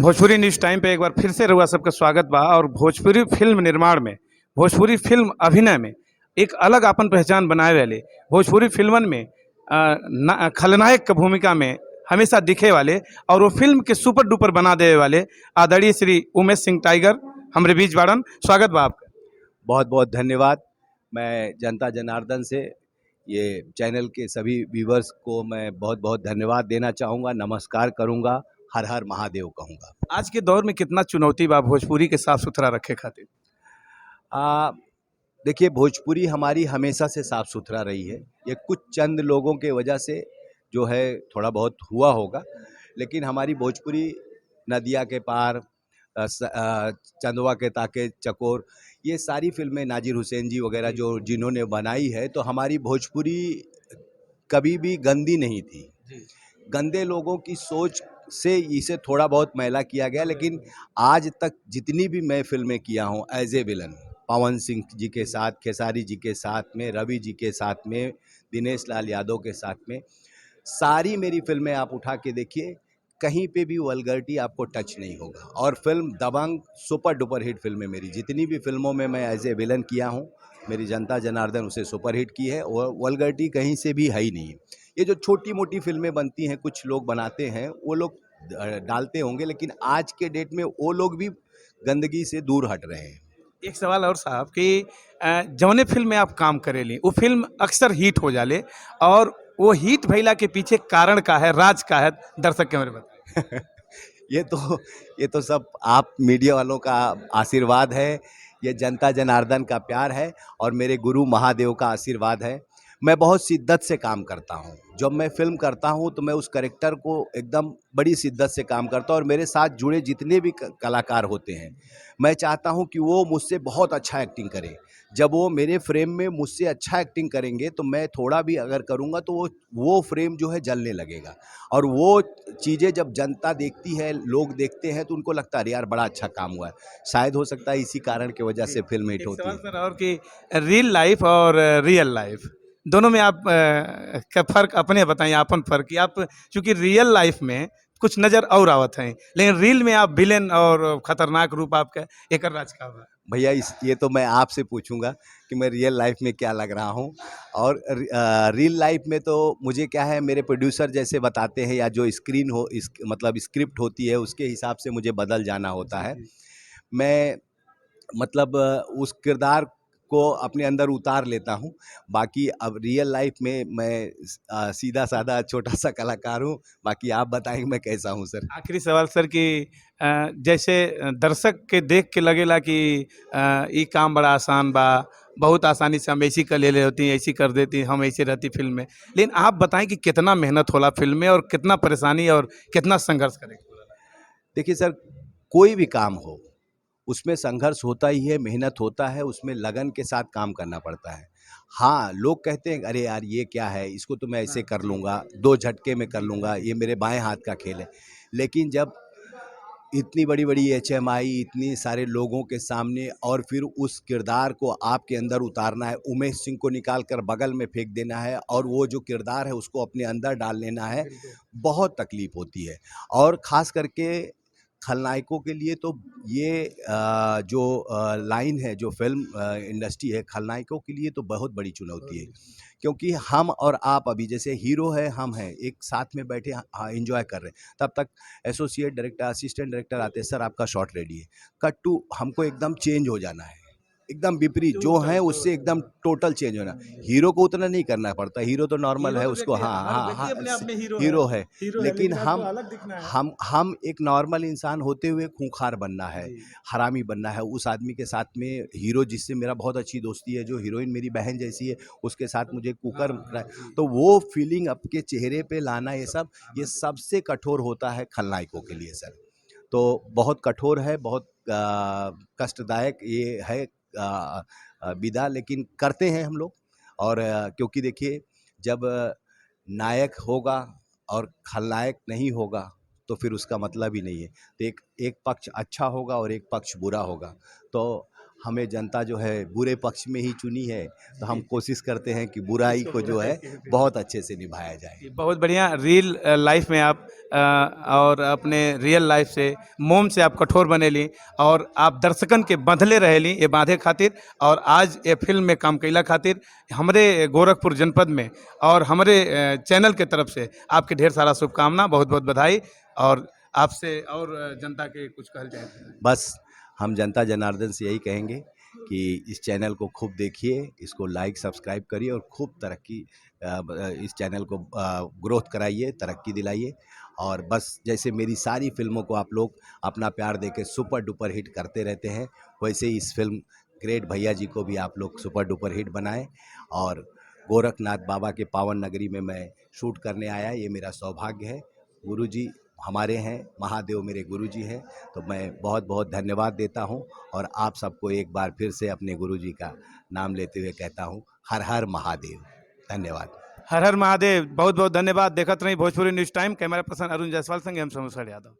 Bhojpuri news time पे एक बार फिर से रउआ सबका स्वागत बा। और भोजपुरी फिल्म निर्माण में, भोजपुरी फिल्म अभिनय में एक अलग आपन पहचान बनाए वाले, भोजपुरी फिल्मन में खलनायक की भूमिका में हमेशा दिखे वाले और वो फिल्म के सुपर डुपर बना देवे वाले आदरणीय श्री उमेश सिंह टाइगर हमरे बीच बाड़न। स्वागत बा आपका। बहुत बहुत धन्यवाद। मैं जनता जनार्दन से ये चैनल के सभी व्यूवर्स को मैं बहुत बहुत धन्यवाद देना चाहूँगा, नमस्कार करूँगा, हर हर महादेव कहूँगा। आज के दौर में कितना चुनौती बा भोजपुरी के साफ सुथरा रखे खातिर? देखिए, भोजपुरी हमारी हमेशा से साफ़ सुथरा रही है। ये कुछ चंद लोगों के वजह से जो है थोड़ा बहुत हुआ होगा, लेकिन हमारी भोजपुरी नदिया के पार, चंदवा के ताके चकोर, ये सारी फिल्में नाजिर हुसैन जी वगैरह जो जिन्होंने बनाई है, तो हमारी भोजपुरी कभी भी गंदी नहीं थी। गंदे लोगों की सोच से इसे थोड़ा बहुत मैला किया गया, लेकिन आज तक जितनी भी मैं फिल्में किया हूँ as a villain, Pawan Singh ji के साथ, खेसारी जी के साथ में, रवि जी के साथ में, दिनेश लाल यादव के साथ में, सारी मेरी फिल्में आप उठा के देखिए, कहीं पे भी वल्गरिटी आपको टच नहीं होगा। और फिल्म दबंग सुपर डुपर हिट फिल्म है मेरी। जितनी भी फिल्मों में मैं एज ए विलन किया हूँ, मेरी जनता जनार्दन उसे सुपर हिट की है और वल्गरिटी कहीं से भी है ही नहीं। ये जो छोटी मोटी फिल्में बनती हैं, कुछ लोग बनाते हैं, वो लोग डालते होंगे, लेकिन आज के डेट में वो लोग भी गंदगी से दूर हट रहे हैं। एक सवाल और साहब कि जौने फिल्म में आप काम करेली वो फिल्म अक्सर हिट हो जाले, और वो हिट भइला के पीछे कारण का है, राज का है, दर्शक के मेरे बताएं। ये तो सब आप मीडिया वालों का आशीर्वाद है, ये जनता जनार्दन का प्यार है और मेरे गुरु महादेव का आशीर्वाद है। मैं बहुत शिद्दत से काम करता हूँ। जब मैं फ़िल्म करता हूँ तो मैं उस कैरेक्टर को एकदम बड़ी शिद्दत से काम करता हूँ, और मेरे साथ जुड़े जितने भी कलाकार होते हैं, मैं चाहता हूँ कि वो मुझसे बहुत अच्छा एक्टिंग करें। जब वो मेरे फ्रेम में मुझसे अच्छा एक्टिंग करेंगे तो मैं थोड़ा भी अगर करूँगा तो वो फ्रेम जो है जलने लगेगा। और वो चीज़ें जब जनता देखती है, लोग देखते हैं, तो उनको लगता है अरे यार बड़ा अच्छा काम हुआ है। शायद हो सकता है इसी कारण की वजह से फिल्म हिट एक होती सवाल है। सर और कि रियल लाइफ और रियल लाइफ दोनों में आप का फर्क अपने बताइए, अपन फर्क कि आप चूंकि रियल लाइफ में कुछ नजर और आवत हैं, लेकिन रील में आप विलेन और खतरनाक रूप आपका एक राज का बा। भैया ये तो मैं आपसे पूछूंगा कि मैं रियल लाइफ में क्या लग रहा हूँ, और रियल लाइफ में तो मुझे क्या है, मेरे प्रोड्यूसर जैसे बताते हैं, या जो स्क्रीन हो मतलब स्क्रिप्ट होती है, उसके हिसाब से मुझे बदल जाना होता है। मैं मतलब उस किरदार को अपने अंदर उतार लेता हूँ। बाकी अब रियल लाइफ में मैं सीधा साधा छोटा सा कलाकार हूँ। बाकी आप बताएंगे मैं कैसा हूँ सर। आखिरी सवाल सर कि जैसे दर्शक के देख के लगेला कि ये काम बड़ा आसान बा, बहुत आसानी से हम ऐसी कर ले होती, ऐसी कर देती, हम ऐसी रहती फिल्म में, लेकिन आप बताएं कि कितना मेहनत होला फिल्म में और कितना परेशानी और कितना संघर्ष करें। देखिए सर, कोई भी काम हो उसमें संघर्ष होता ही है, मेहनत होता है, उसमें लगन के साथ काम करना पड़ता है। हाँ, लोग कहते हैं अरे यार ये क्या है, इसको तो मैं ऐसे कर लूँगा, 2 झटके में कर लूँगा, ये मेरे बाएँ हाथ का खेल है। लेकिन जब इतनी बड़ी-बड़ी एचएमआई, इतने सारे लोगों के सामने, और फिर उस किरदार को आपके अंदर उतारना है, उमेश सिंह को निकाल कर बगल में फेंक देना है और वो जो किरदार है उसको अपने अंदर डाल लेना है, बहुत तकलीफ़ होती है। और ख़ास करके खलनायकों के लिए तो ये जो लाइन है, जो फ़िल्म इंडस्ट्री है, खलनायकों के लिए तो बहुत बड़ी चुनौती है। क्योंकि हम और आप अभी जैसे हीरो है, हम हैं, एक साथ में बैठे एन्जॉय कर रहे हैं। तब तक एसोसिएट डायरेक्टर, असिस्टेंट डायरेक्टर आते हैं, सर आपका शॉट रेडी है। कट टू हमको एकदम चेंज हो जाना है। एकदम विपरीत जो है उससे एकदम टोटल चेंज होना। हीरो को उतना नहीं करना पड़ता, हीरो तो नॉर्मल है, उसको हाँ, हीरो है। लेकिन हम एक नॉर्मल इंसान होते हुए खूंखार बनना है, हरामी बनना है। उस आदमी के साथ में हीरो, जिससे मेरा बहुत अच्छी दोस्ती है, जो हीरोइन मेरी बहन जैसी है, उसके साथ मुझे कुकर तो वो फीलिंग आपके चेहरे पे लाना, ये सबसे कठोर होता है खलनायकों के लिए सर। तो बहुत कठोर है, बहुत कष्टदायक ये है विधा, लेकिन करते हैं हम लोग। और क्योंकि देखिए, जब नायक होगा और खलनायक नहीं होगा तो फिर उसका मतलब ही नहीं है। तो एक एक पक्ष अच्छा होगा और एक पक्ष बुरा होगा। तो हमें जनता जो है बुरे पक्ष में ही चुनी है, तो हम कोशिश करते हैं कि बुराई को जो है बहुत अच्छे से निभाया जाए। बहुत बढ़िया। रियल लाइफ में आप और अपने रियल लाइफ से मोम से आप कठोर बनेली और आप दर्शकन के बंधले रहेली ये बांधे खातिर, और आज ये फिल्म में काम कैला खातिर हमरे गोरखपुर जनपद में और हमरे चैनल के तरफ से आपके ढेर सारा शुभकामना, बहुत बहुत बधाई। और आपसे और जनता के कुछ कहल जाए। बस हम जनता जनार्दन से यही कहेंगे कि इस चैनल को खूब देखिए, इसको लाइक सब्सक्राइब करिए और खूब तरक्की इस चैनल को ग्रोथ कराइए, तरक्की दिलाइए। और बस जैसे मेरी सारी फिल्मों को आप लोग अपना प्यार देके सुपर डुपर हिट करते रहते हैं, वैसे ही इस फिल्म ग्रेट भैया जी को भी आप लोग सुपर डुपर हिट बनाएं। और गोरखनाथ बाबा के पावन नगरी में मैं शूट करने आया, ये मेरा सौभाग्य है। गुरुजी हमारे हैं, महादेव मेरे गुरुजी हैं, तो मैं बहुत बहुत धन्यवाद देता हूं। और आप सबको एक बार फिर से अपने गुरुजी का नाम लेते हुए कहता हूं, हर हर महादेव। धन्यवाद। हर हर महादेव। बहुत बहुत धन्यवाद। देखत रही Bhojpuri news time. Camera person Arun Jaiswal संगे हम सोनू यादव।